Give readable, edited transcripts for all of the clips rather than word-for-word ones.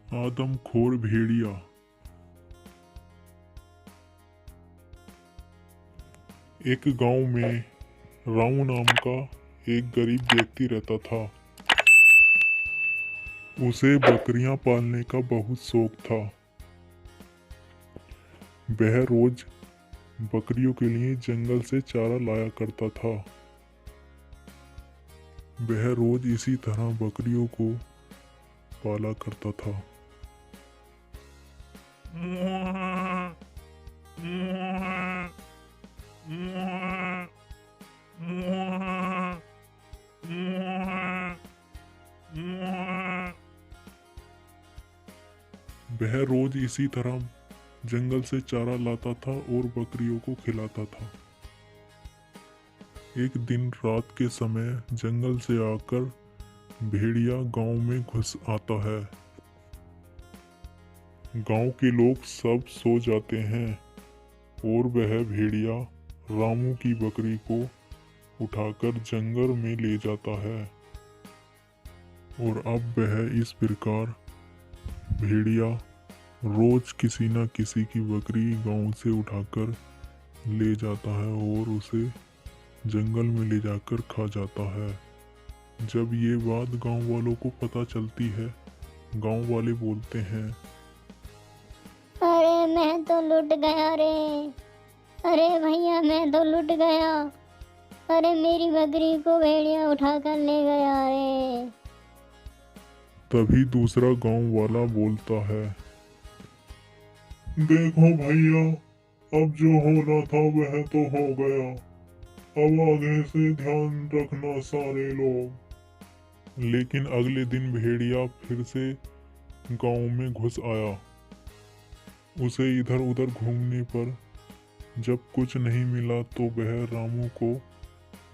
आदमखोर भेड़िया। एक गांव में रामू नाम का एक गरीब व्यक्ति रहता था। उसे बकरियां पालने का बहुत शौक था। वह रोज बकरियों के लिए जंगल से चारा लाया करता था। वह रोज इसी तरह बकरियों को पाला करता था। वह रोज इसी तरह जंगल से चारा लाता था और बकरियों को खिलाता था। एक दिन रात के समय जंगल से आकर भेड़िया गांव में घुस आता है। गांव के लोग सब सो जाते हैं और वह भेड़िया रामू की बकरी को उठाकर जंगल में ले जाता है। और अब वह इस प्रकार भेड़िया रोज किसी न किसी की बकरी गांव से उठाकर ले जाता है और उसे जंगल में ले जाकर खा जाता है। जब ये बात गांव वालों को पता चलती है, गांव वाले बोलते हैं, अरे मैं तो लुट गया रे। अरे भैया मैं तो लुट गया। अरे मेरी बकरी को भेड़िया उठा कर ले गया रे। तभी दूसरा गांव वाला बोलता है, देखो भैया, अब जो होना था वह तो हो गया। अब आगे से ध्यान रखना सारे लोग। लेकिन अगले दिन भेड़िया फिर से गांव में घुस आया। उसे इधर उधर घूमने पर जब कुछ नहीं मिला तो वह रामू को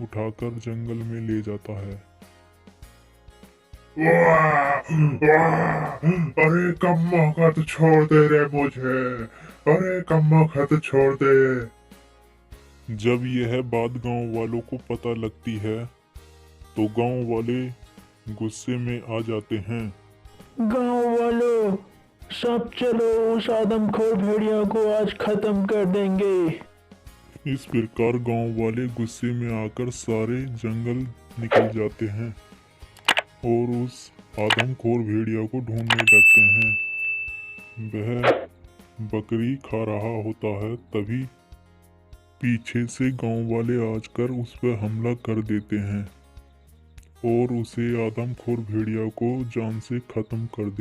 उठाकर जंगल में ले जाता है। अरे कम्मा खत छोड़ दे रे मुझे। अरे कम्मा खत छोड़ दे। जब यह बात गांव वालों को पता लगती है तो गांव वाले गुस्से में आ जाते हैं। गांव वालों, सब चलो उस आदमखोर भेड़िया को आज खत्म कर देंगे। इस प्रकार गांव वाले गुस्से में आकर सारे जंगल निकल जाते हैं और उस आदमखोर भेड़िया को ढूंढने लगते हैं। वह बकरी खा रहा होता है, तभी पीछे से गांव वाले आकर उस पर हमला कर देते हैं और उसे आदमखोर भेड़िया को जान से खत्म कर देते हैं।